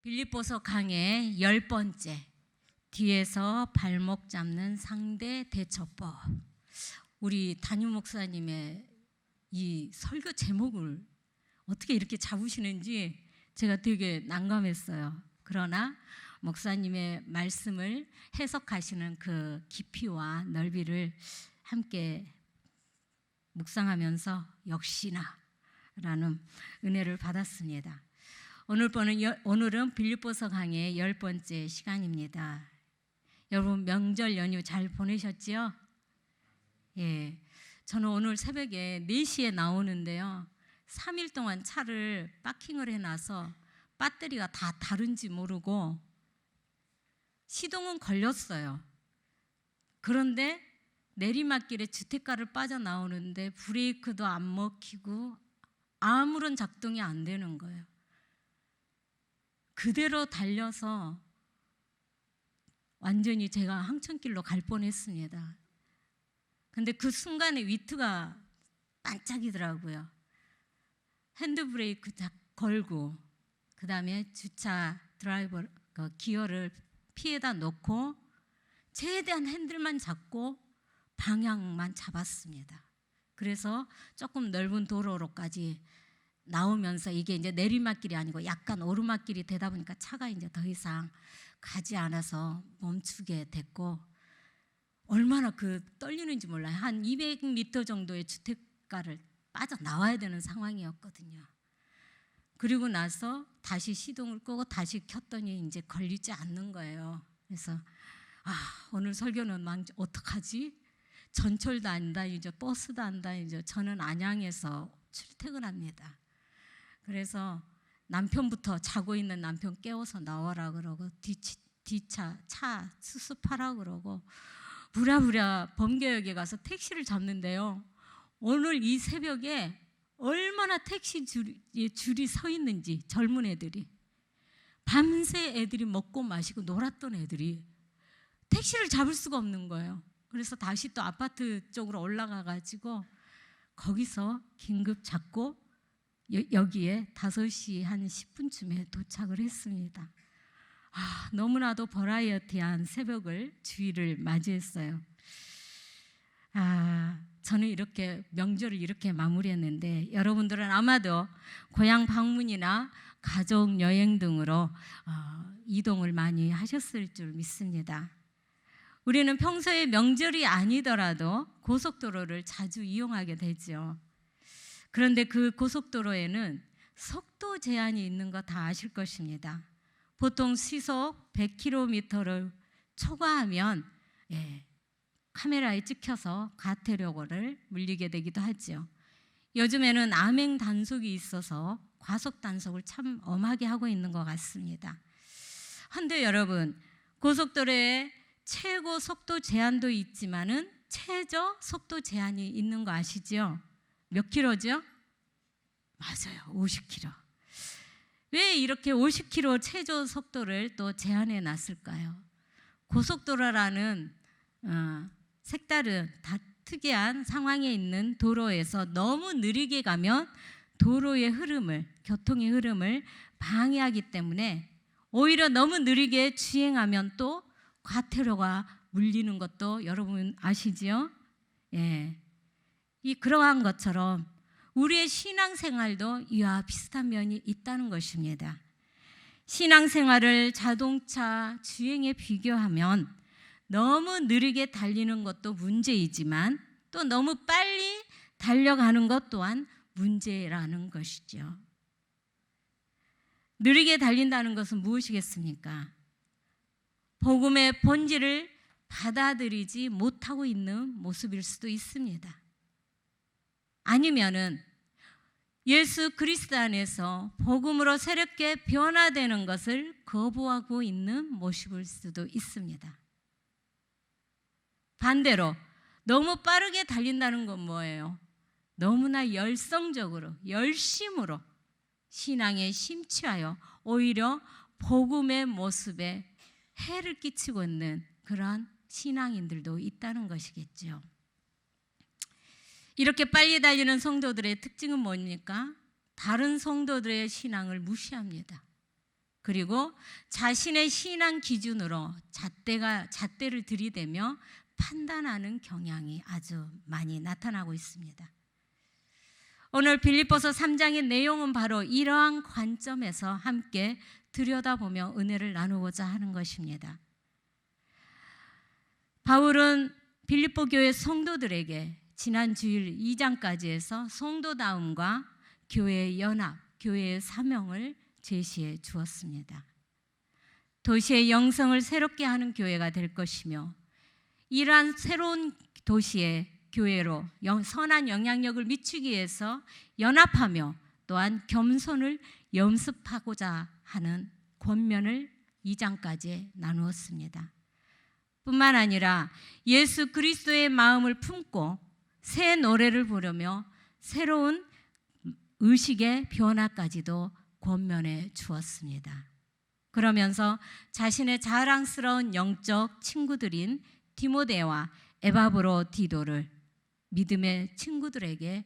빌립보서 강의 10번째, 뒤에서 발목 잡는 상대 대처법. 우리 담임 목사님의 이 설교 제목을 어떻게 이렇게 잡으시는지 제가 되게 난감했어요. 그러나 목사님의 말씀을 해석하시는 그 깊이와 넓이를 함께 묵상하면서 역시나 라는 은혜를 받았습니다. 오늘은 빌립보서 강의 10번째 시간입니다. 여러분 명절 연휴 잘 보내셨지요? 예, 저는 오늘 새벽에 4시에 나오는데요. 3일 동안 차를 파킹을 해놔서 배터리가 다 다른지 모르고 시동은 걸렸어요. 그런데 내리막길에 주택가를 빠져나오는데 브레이크도 안 먹히고 아무런 작동이 안 되는 거예요. 그대로 달려서 완전히 제가 황천길로 갈 뻔했습니다. 근데 그 순간에 위트가 반짝이더라고요. 핸드브레이크 걸고 그 다음에 주차 드라이버 기어를 피에다 놓고 최대한 핸들만 잡고 방향만 잡았습니다. 그래서 조금 넓은 도로로까지 나오면서 이게 이제 내리막길이 아니고 약간 오르막길이 되다 보니까 차가 이제 더 이상 가지 않아서 멈추게 됐고, 얼마나 떨리는지 몰라요. 한 200m 정도의 주택가를 빠져나와야 되는 상황이었거든요. 그리고 나서 다시 시동을 끄고 다시 켰더니 이제 걸리지 않는 거예요. 그래서 오늘 설교는 어떡하지? 전철도 안 다니죠, 버스도 안 다니죠. 저는 안양에서 출퇴근합니다. 그래서 남편부터 자고 있는 남편 깨워서 나와라 그러고 차 수습하라 그러고 부랴부랴 범계역에 가서 택시를 잡는데요. 오늘 이 새벽에 얼마나 택시 줄이 서 있는지, 젊은 애들이 밤새 애들이 먹고 마시고 놀았던 애들이 택시를 잡을 수가 없는 거예요. 그래서 다시 또 아파트 쪽으로 올라가 가지고 거기서 긴급 잡고 여기에 5시 한 10분쯤에 도착을 했습니다. 너무나도 버라이어티한 새벽을 주일을 맞이했어요. 저는 이렇게 명절을 이렇게 마무리했는데 여러분들은 아마도 고향 방문이나 가족 여행 등으로 이동을 많이 하셨을 줄 믿습니다. 우리는 평소에 명절이 아니더라도 고속도로를 자주 이용하게 되죠. 그런데 그 고속도로에는 속도 제한이 있는 거 다 아실 것입니다. 보통 시속 100km를 초과하면 카메라에 찍혀서 과태료를 물리게 되기도 하죠. 요즘에는 암행 단속이 있어서 과속 단속을 참 엄하게 하고 있는 것 같습니다. 그런데 여러분, 고속도로에 최고 속도 제한도 있지만은 최저 속도 제한이 있는 거 아시죠? 몇 킬로죠? 맞아요, 50km. 왜 이렇게 50km 최저 속도를 또 제한해 놨을까요? 고속도로라는 색다른 특이한 상황에 있는 도로에서 너무 느리게 가면 도로의 흐름을, 교통의 흐름을 방해하기 때문에 오히려 너무 느리게 주행하면 또 과태료가 물리는 것도 여러분 아시지요? 그러한 것처럼 우리의 신앙생활도 이와 비슷한 면이 있다는 것입니다. 신앙생활을 자동차 주행에 비교하면 너무 느리게 달리는 것도 문제이지만 또 너무 빨리 달려가는 것 또한 문제라는 것이죠. 느리게 달린다는 것은 무엇이겠습니까? 복음의 본질을 받아들이지 못하고 있는 모습일 수도 있습니다. 아니면은 예수 그리스도 안에서 복음으로 새롭게 변화되는 것을 거부하고 있는 모습일 수도 있습니다. 반대로 너무 빠르게 달린다는 건 뭐예요? 너무나 열성적으로, 열심으로 신앙에 심취하여 오히려 복음의 모습에 해를 끼치고 있는 그러한 신앙인들도 있다는 것이겠죠. 이렇게 빨리 달리는 성도들의 특징은 뭡니까? 다른 성도들의 신앙을 무시합니다. 그리고 자신의 신앙 기준으로 잣대를 들이대며 판단하는 경향이 아주 많이 나타나고 있습니다. 오늘 빌립보서 3장의 내용은 바로 이러한 관점에서 함께 들여다보며 은혜를 나누고자 하는 것입니다. 바울은 빌립보 교회 성도들에게 지난 주일 2장까지 해서 성도다움과 교회의 연합, 교회의 사명을 제시해 주었습니다. 도시의 영성을 새롭게 하는 교회가 될 것이며 이러한 새로운 도시의 교회로 선한 영향력을 미치기 위해서 연합하며 또한 겸손을 연습하고자 하는 권면을 2장까지 나누었습니다. 뿐만 아니라 예수 그리스도의 마음을 품고 새 노래를 부르며 새로운 의식의 변화까지도 권면해 주었습니다. 그러면서 자신의 자랑스러운 영적 친구들인 디모데와 에바브로디도를 믿음의 친구들에게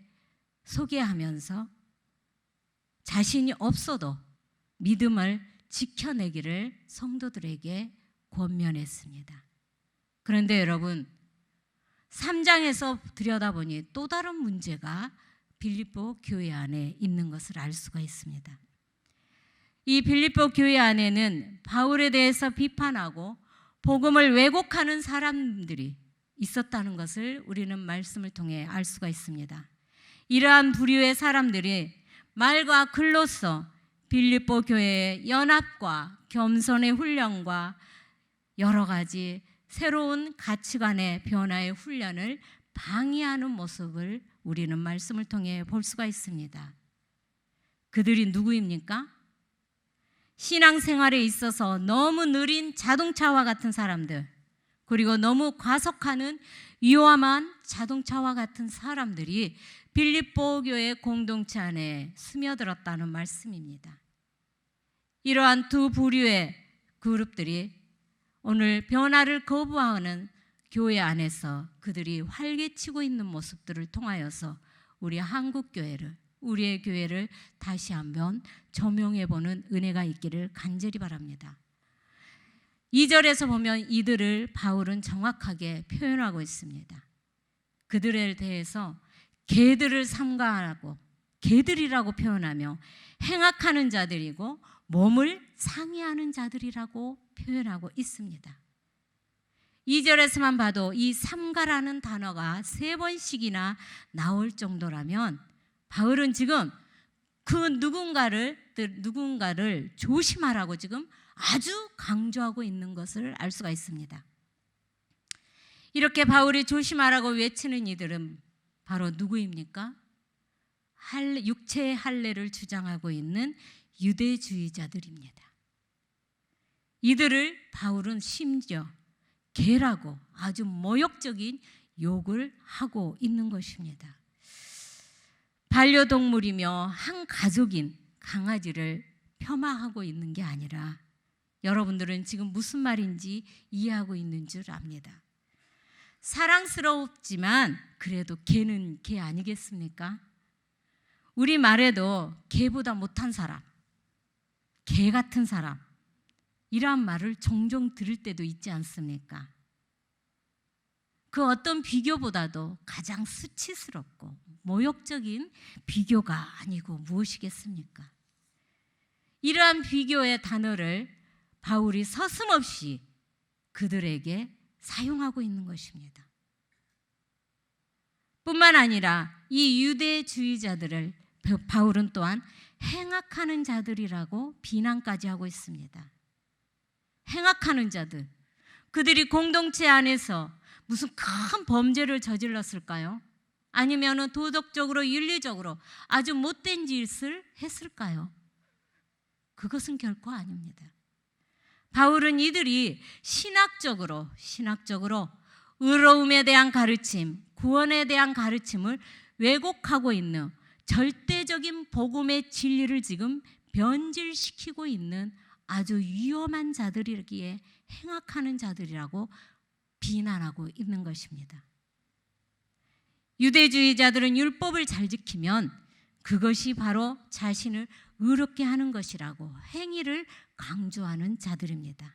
소개하면서 자신이 없어도 믿음을 지켜내기를 성도들에게 권면했습니다. 그런데 여러분, 3장에서 들여다보니 또 다른 문제가 빌립보 교회 안에 있는 것을 알 수가 있습니다. 이 빌립보 교회 안에는 바울에 대해서 비판하고 복음을 왜곡하는 사람들이 있었다는 것을 우리는 말씀을 통해 알 수가 있습니다. 이러한 부류의 사람들이 말과 글로써 빌립보 교회의 연합과 겸손의 훈련과 여러 가지 새로운 가치관의 변화의 훈련을 방해하는 모습을 우리는 말씀을 통해 볼 수가 있습니다. 그들이 누구입니까? 신앙생활에 있어서 너무 느린 자동차와 같은 사람들, 그리고 너무 과속하는 위험한 자동차와 같은 사람들이 빌립보 교회 공동체 안에 스며들었다는 말씀입니다. 이러한 두 부류의 그룹들이 오늘 변화를 거부하는 교회 안에서 그들이 활개치고 있는 모습들을 통하여서 우리 한국 교회를, 우리의 교회를 다시 한번 조명해보는 은혜가 있기를 간절히 바랍니다. 2절에서 보면 이들을 바울은 정확하게 표현하고 있습니다. 그들에 대해서 개들을 삼가하고 개들이라고 표현하며 행악하는 자들이고 몸을 상해하는 자들이라고 표현하고 있습니다. 2절에서만 봐도 이 삼가라는 단어가 3번씩이나 나올 정도라면 바울은 지금 그 누군가를 조심하라고 지금 아주 강조하고 있는 것을 알 수가 있습니다. 이렇게 바울이 조심하라고 외치는 이들은 바로 누구입니까? 육체의 할례를 주장하고 있는 유대주의자들입니다. 이들을 바울은 심지어 개라고 아주 모욕적인 욕을 하고 있는 것입니다. 반려동물이며 한 가족인 강아지를 폄하하고 있는 게 아니라 여러분들은 지금 무슨 말인지 이해하고 있는 줄 압니다. 사랑스럽지만 그래도 개는 개 아니겠습니까? 우리 말에도 개보다 못한 사람, 개 같은 사람, 이러한 말을 종종 들을 때도 있지 않습니까? 그 어떤 비교보다도 가장 수치스럽고 모욕적인 비교가 아니고 무엇이겠습니까? 이러한 비교의 단어를 바울이 서슴없이 그들에게 사용하고 있는 것입니다. 뿐만 아니라 이 유대주의자들을 바울은 또한 행악하는 자들이라고 비난까지 하고 있습니다. 행악하는 자들, 그들이 공동체 안에서 무슨 큰 범죄를 저질렀을까요? 아니면 도덕적으로 윤리적으로 아주 못된 짓을 했을까요? 그것은 결코 아닙니다. 바울은 이들이 신학적으로 의로움에 대한 가르침, 구원에 대한 가르침을 왜곡하고 있는 절대적인 복음의 진리를 지금 변질시키고 있는 아주 위험한 자들이기에 행악하는 자들이라고 비난하고 있는 것입니다. 유대주의자들은 율법을 잘 지키면 그것이 바로 자신을 의롭게 하는 것이라고 행위를 강조하는 자들입니다.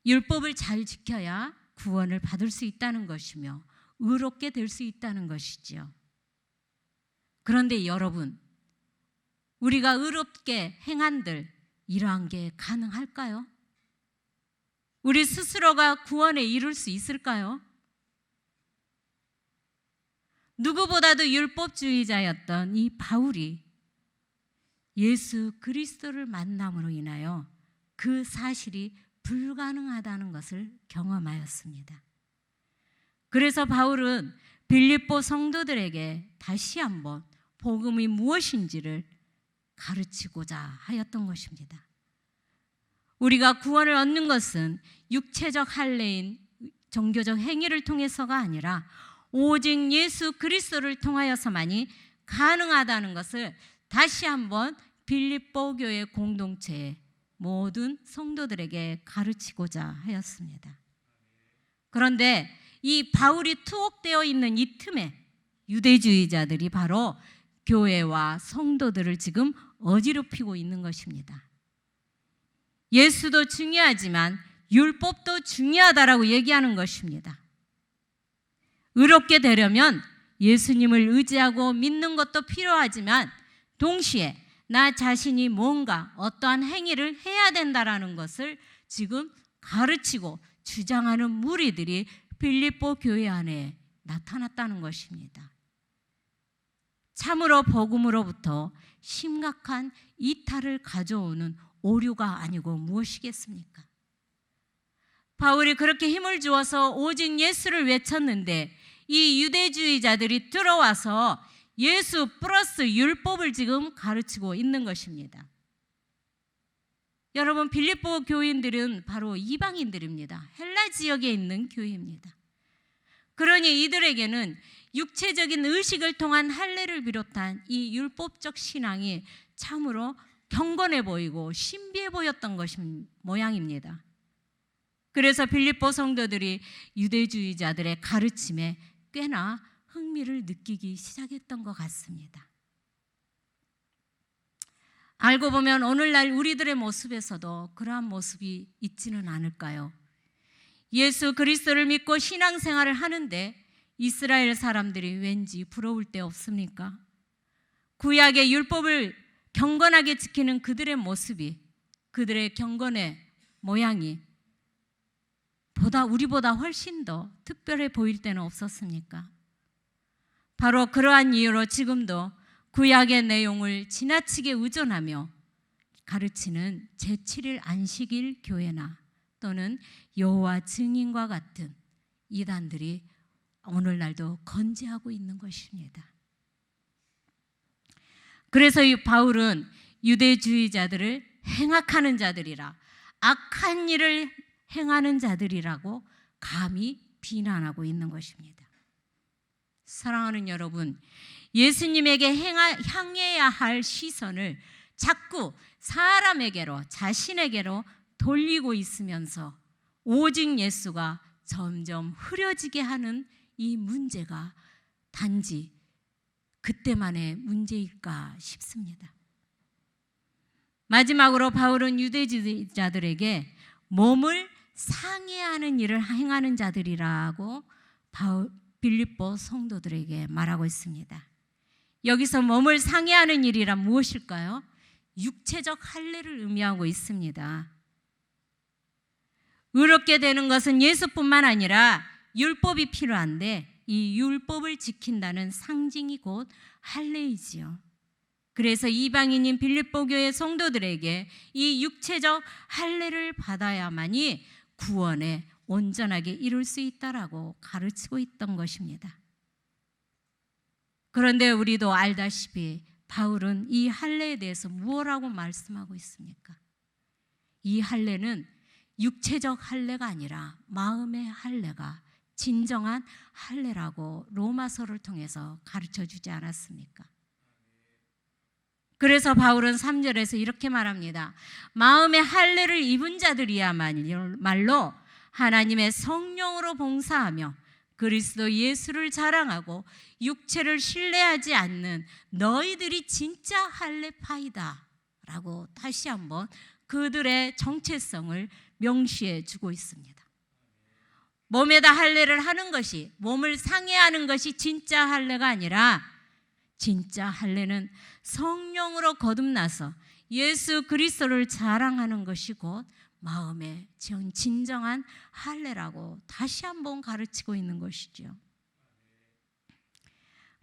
율법을 잘 지켜야 구원을 받을 수 있다는 것이며 의롭게 될 수 있다는 것이지요. 그런데 여러분, 우리가 의롭게 행한들 이러한 게 가능할까요? 우리 스스로가 구원에 이룰 수 있을까요? 누구보다도 율법주의자였던 이 바울이 예수 그리스도를 만남으로 인하여 그 사실이 불가능하다는 것을 경험하였습니다. 그래서 바울은 빌립보 성도들에게 다시 한번 복음이 무엇인지를 가르치고자 하였던 것입니다. 우리가 구원을 얻는 것은 육체적 할례인 종교적 행위를 통해서가 아니라 오직 예수 그리스도를 통하여서만이 가능하다는 것을 다시 한번 빌립보 교회 공동체의 모든 성도들에게 가르치고자 하였습니다. 그런데 이 바울이 투옥되어 있는 이 틈에 유대주의자들이 바로 교회와 성도들을 지금 어지럽히고 있는 것입니다. 예수도 중요하지만 율법도 중요하다라고 얘기하는 것입니다. 의롭게 되려면 예수님을 의지하고 믿는 것도 필요하지만 동시에 나 자신이 뭔가 어떠한 행위를 해야 된다라는 것을 지금 가르치고 주장하는 무리들이 빌립보 교회 안에 나타났다는 것입니다. 참으로 복음으로부터 심각한 이탈을 가져오는 오류가 아니고 무엇이겠습니까? 바울이 그렇게 힘을 주어서 오직 예수를 외쳤는데 이 유대주의자들이 들어와서 예수 플러스 율법을 지금 가르치고 있는 것입니다. 여러분, 빌립보 교인들은 바로 이방인들입니다. 헬라 지역에 있는 교회입니다. 그러니 이들에게는 육체적인 의식을 통한 할례를 비롯한 이 율법적 신앙이 참으로 경건해 보이고 신비해 보였던 것이 모양입니다. 그래서 빌립보 성도들이 유대주의자들의 가르침에 꽤나 흥미를 느끼기 시작했던 것 같습니다. 알고 보면 오늘날 우리들의 모습에서도 그러한 모습이 있지는 않을까요? 예수 그리스도를 믿고 신앙생활을 하는데 이스라엘 사람들이 왠지 부러울 데 없습니까? 구약의 율법을 경건하게 지키는 그들의 모습이, 그들의 경건의 모양이 우리보다 훨씬 더 특별해 보일 때는 없었습니까? 바로 그러한 이유로 지금도 구약의 내용을 지나치게 의존하며 가르치는 제7일 안식일 교회나 또는 여호와 증인과 같은 이단들이 오늘날도 건재하고 있는 것입니다. 그래서 이 바울은 유대주의자들을 행악하는 자들이라, 악한 일을 행하는 자들이라고 감히 비난하고 있는 것입니다. 사랑하는 여러분, 예수님에게 향해야 할 시선을 자꾸 사람에게로, 자신에게로 돌리고 있으면서 오직 예수가 점점 흐려지게 하는 이 문제가 단지 그때만의 문제일까 싶습니다. 마지막으로 바울은 유대주의자들에게 몸을 상해하는 일을 행하는 자들이라고 빌립보 성도들에게 말하고 있습니다. 여기서 몸을 상해하는 일이란 무엇일까요? 육체적 할례를 의미하고 있습니다. 의롭게 되는 것은 예수뿐만 아니라 율법이 필요한데 이 율법을 지킨다는 상징이 곧 할례이지요. 그래서 이방인인 빌립보 교회 성도들에게 이 육체적 할례를 받아야만이 구원에 온전하게 이룰 수 있다라고 가르치고 있던 것입니다. 그런데 우리도 알다시피 바울은 이 할례에 대해서 무엇라고 말씀하고 있습니까? 이 할례는 육체적 할례가 아니라 마음의 할례가 진정한 할례라고 로마서를 통해서 가르쳐주지 않았습니까? 그래서 바울은 3절에서 이렇게 말합니다. 마음의 할례를 입은 자들이야말로 하나님의 성령으로 봉사하며 그리스도 예수를 자랑하고 육체를 신뢰하지 않는 너희들이 진짜 할례파이다 라고 다시 한번 그들의 정체성을 명시해 주고 있습니다. 몸에다 할례를 하는 것이, 몸을 상해하는 것이 진짜 할례가 아니라, 진짜 할례는 성령으로 거듭나서 예수 그리스도를 자랑하는 것이 곧 마음의 진정한 할례라고 다시 한번 가르치고 있는 것이죠.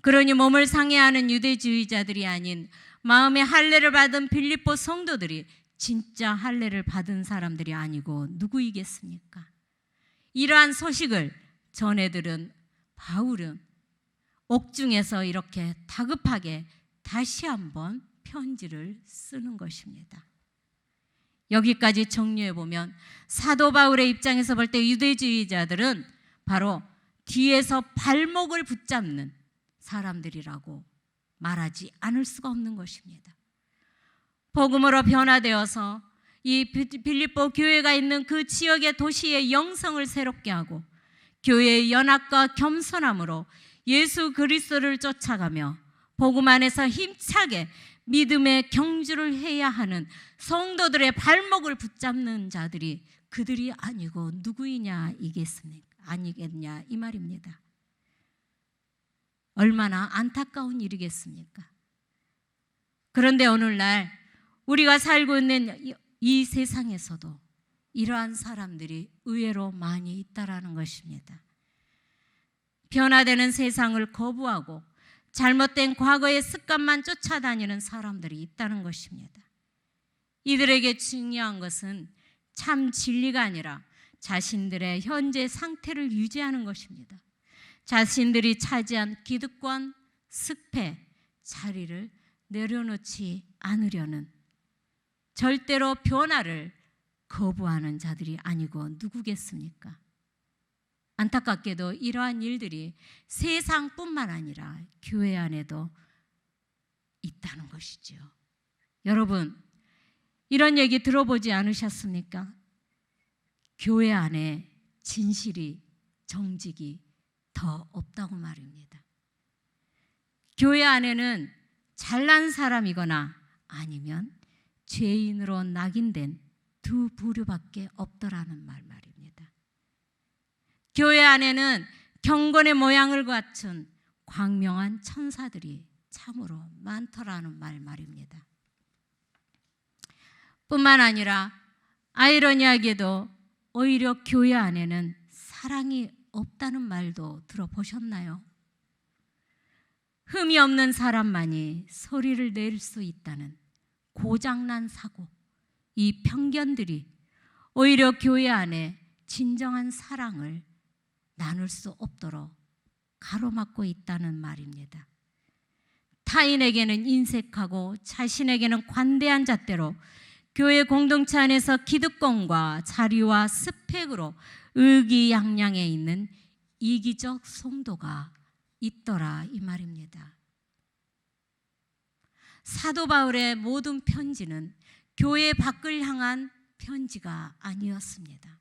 그러니 몸을 상해하는 유대주의자들이 아닌 마음의 할례를 받은 빌립보 성도들이 진짜 할례를 받은 사람들이 아니고 누구이겠습니까? 이러한 소식을 전해들은 바울은 옥중에서 이렇게 다급하게 다시 한번 편지를 쓰는 것입니다. 여기까지 정리해 보면 사도 바울의 입장에서 볼 때 유대주의자들은 바로 뒤에서 발목을 붙잡는 사람들이라고 말하지 않을 수가 없는 것입니다. 복음으로 변화되어서 이 빌립보 교회가 있는 그 지역의 도시의 영성을 새롭게 하고 교회의 연합과 겸손함으로 예수 그리스도를 쫓아가며 복음 안에서 힘차게 믿음의 경주를 해야 하는 성도들의 발목을 붙잡는 자들이 그들이 아니고 누구이냐 아니겠냐 이 말입니다. 얼마나 안타까운 일이겠습니까? 그런데 오늘날 우리가 살고 있는 이 세상에서도 이러한 사람들이 의외로 많이 있다라는 것입니다. 변화되는 세상을 거부하고 잘못된 과거의 습관만 쫓아다니는 사람들이 있다는 것입니다. 이들에게 중요한 것은 참 진리가 아니라 자신들의 현재 상태를 유지하는 것입니다. 자신들이 차지한 기득권, 습회, 자리를 내려놓지 않으려는, 절대로 변화를 거부하는 자들이 아니고 누구겠습니까? 안타깝게도 이러한 일들이 세상뿐만 아니라 교회 안에도 있다는 것이죠. 여러분, 이런 얘기 들어보지 않으셨습니까? 교회 안에 진실이, 정직이 더 없다고 말입니다. 교회 안에는 잘난 사람이거나 아니면 죄인으로 낙인된 두 부류밖에 없더라는 말입니다. 교회 안에는 경건의 모양을 갖춘 광명한 천사들이 참으로 많더라는 말입니다. 뿐만 아니라 아이러니하게도 오히려 교회 안에는 사랑이 없다는 말도 들어보셨나요? 흠이 없는 사람만이 소리를 낼 수 있다는 고장난 사고, 이 편견들이 오히려 교회 안에 진정한 사랑을 나눌 수 없도록 가로막고 있다는 말입니다. 타인에게는 인색하고 자신에게는 관대한 잣대로 교회 공동체 안에서 기득권과 자리와 스펙으로 의기양양해 있는 이기적 성도가 있더라 이 말입니다. 사도 바울의 모든 편지는 교회 밖을 향한 편지가 아니었습니다.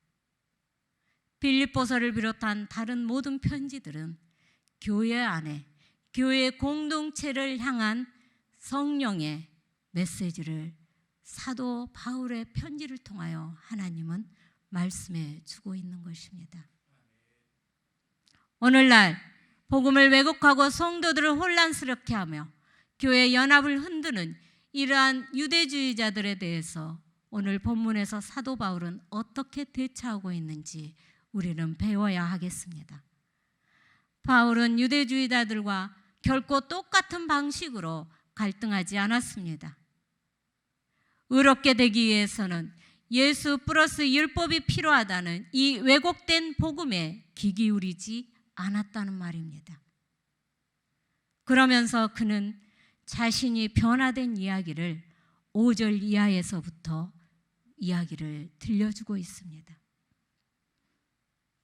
빌립보서를 비롯한 다른 모든 편지들은 교회 안에, 교회 공동체를 향한 성령의 메시지를 사도 바울의 편지를 통하여 하나님은 말씀해 주고 있는 것입니다. 오늘날 복음을 왜곡하고 성도들을 혼란스럽게 하며 교회 연합을 흔드는 이러한 유대주의자들에 대해서 오늘 본문에서 사도 바울은 어떻게 대처하고 있는지 우리는 배워야 하겠습니다. 바울은 유대주의자들과 결코 똑같은 방식으로 갈등하지 않았습니다. 의롭게 되기 위해서는 예수 플러스 율법이 필요하다는 이 왜곡된 복음에 귀 기울이지 않았다는 말입니다. 그러면서 그는 자신이 변화된 이야기를 5절 이하에서부터 이야기를 들려주고 있습니다.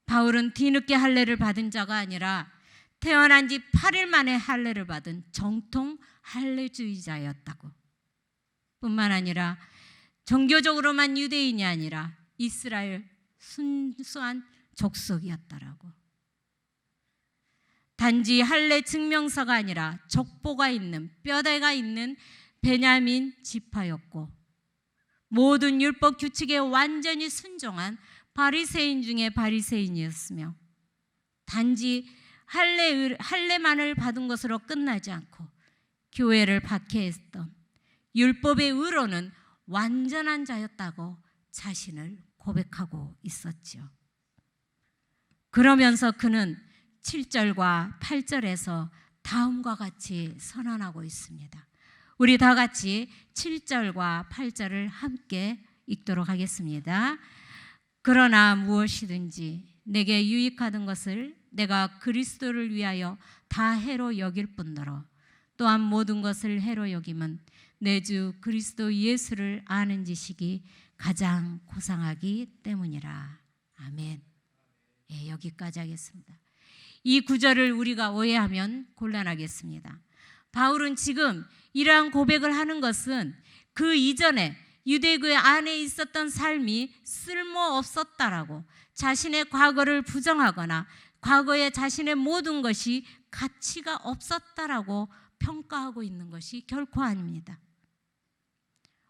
바울은 뒤늦게 할례를 받은 자가 아니라 태어난 지 8일 만에 할례를 받은 정통 할례주의자였다고. 뿐만 아니라 종교적으로만 유대인이 아니라 이스라엘 순수한 족속이었다라고. 단지 할례 증명서가 아니라 족보가 있는, 뼈대가 있는 베냐민 지파였고 모든 율법 규칙에 완전히 순종한 바리새인 중에 바리새인이었으며 단지 할례만을 받은 것으로 끝나지 않고 교회를 박해했던 율법의 의로는 완전한 자였다고 자신을 고백하고 있었지요. 그러면서 그는 7절과 8절에서 다음과 같이 선언하고 있습니다. 우리 다 같이 7절과 8절을 함께 읽도록 하겠습니다. 그러나 무엇이든지 내게 유익하던 것을 내가 그리스도를 위하여 다 해로 여길 뿐더러 또한 모든 것을 해로 여김은 내 주 그리스도 예수를 아는 지식이 가장 고상하기 때문이라. 아멘. 예, 여기까지 하겠습니다. 이 구절을 우리가 오해하면 곤란하겠습니다. 바울은 지금 이러한 고백을 하는 것은 그 이전에 유대교회 안에 있었던 삶이 쓸모없었다라고 자신의 과거를 부정하거나 과거에 자신의 모든 것이 가치가 없었다라고 평가하고 있는 것이 결코 아닙니다.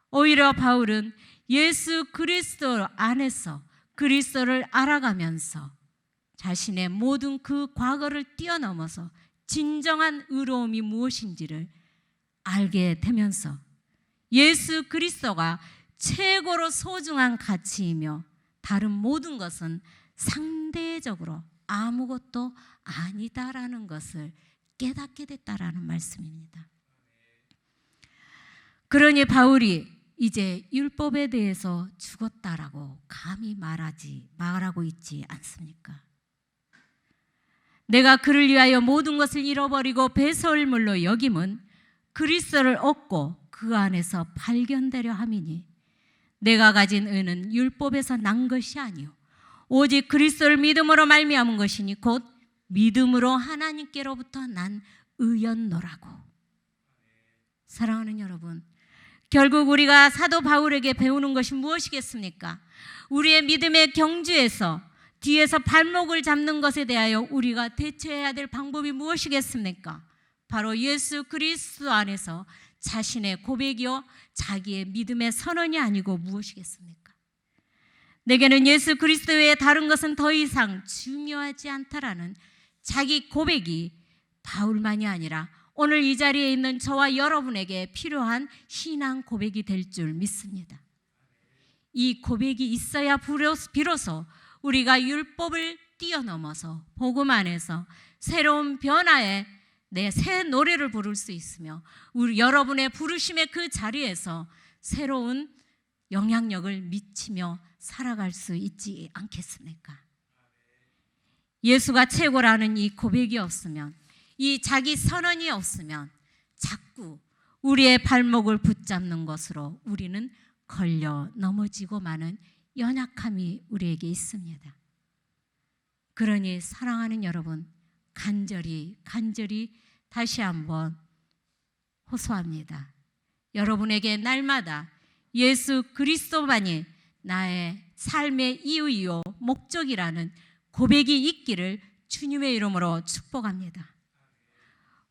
오히려 바울은 예수 그리스도 안에서 그리스도를 알아가면서 자신의 모든 그 과거를 뛰어넘어서 진정한 의로움이 무엇인지를 알게 되면서 예수 그리스도가 최고로 소중한 가치이며 다른 모든 것은 상대적으로 아무것도 아니다라는 것을 깨닫게 됐다라는 말씀입니다. 그러니 바울이 이제 율법에 대해서 죽었다라고 감히 말하고 있지 않습니까? 내가 그를 위하여 모든 것을 잃어버리고 배설물로 여김은 그리스도를 얻고 그 안에서 발견되려 함이니 내가 가진 의는 율법에서 난 것이 아니요 오직 그리스도를 믿음으로 말미암은 것이니 곧 믿음으로 하나님께로부터 난 의였노라고. 사랑하는 여러분, 결국 우리가 사도 바울에게 배우는 것이 무엇이겠습니까? 우리의 믿음의 경주에서 뒤에서 발목을 잡는 것에 대하여 우리가 대처해야 될 방법이 무엇이겠습니까? 바로 예수 그리스도 안에서 자신의 고백이요 자기의 믿음의 선언이 아니고 무엇이겠습니까? 내게는 예수 그리스도 외에 다른 것은 더 이상 중요하지 않다라는 자기 고백이 바울만이 아니라 오늘 이 자리에 있는 저와 여러분에게 필요한 신앙 고백이 될 줄 믿습니다. 이 고백이 있어야 비로소 우리가 율법을 뛰어넘어서 복음 안에서 새로운 변화의 내 새 노래를 부를 수 있으며 우리 여러분의 부르심의 그 자리에서 새로운 영향력을 미치며 살아갈 수 있지 않겠습니까? 예수가 최고라는 이 고백이 없으면, 이 자기 선언이 없으면 자꾸 우리의 발목을 붙잡는 것으로 우리는 걸려 넘어지고 마는 연약함이 우리에게 있습니다. 그러니 사랑하는 여러분, 간절히 다시 한번 호소합니다. 여러분에게 날마다 예수 그리스도만이 나의 삶의 이유이요 목적이라는 고백이 있기를 주님의 이름으로 축복합니다.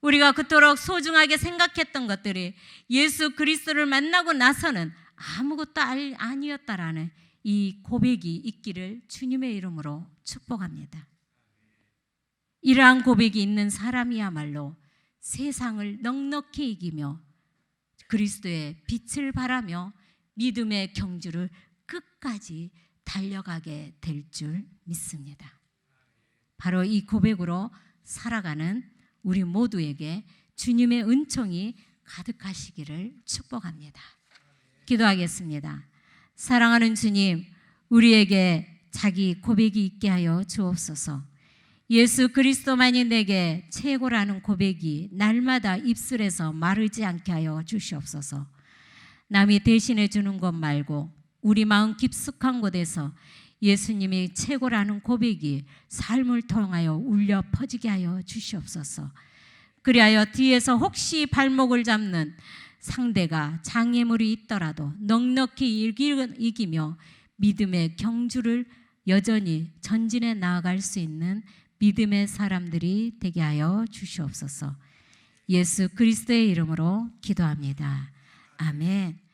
우리가 그토록 소중하게 생각했던 것들이 예수 그리스도를 만나고 나서는 아무것도 아니었다라는 이 고백이 있기를 주님의 이름으로 축복합니다. 이러한 고백이 있는 사람이야말로 세상을 넉넉히 이기며 그리스도의 빛을 바라며 믿음의 경주를 끝까지 달려가게 될 줄 믿습니다. 바로 이 고백으로 살아가는 우리 모두에게 주님의 은총이 가득하시기를 축복합니다. 기도하겠습니다. 사랑하는 주님, 우리에게 자기 고백이 있게 하여 주옵소서. 예수 그리스도만이 내게 최고라는 고백이 날마다 입술에서 마르지 않게 하여 주시옵소서. 남이 대신해 주는 것 말고 우리 마음 깊숙한 곳에서 예수님이 최고라는 고백이 삶을 통하여 울려 퍼지게 하여 주시옵소서. 그리하여 뒤에서 혹시 발목을 잡는 상대가 장애물이 있더라도 넉넉히 이기며 믿음의 경주를 여전히 전진해 나아갈 수 있는 믿음의 사람들이 되게 하여 주시옵소서. 예수 그리스도의 이름으로 기도합니다. 아멘.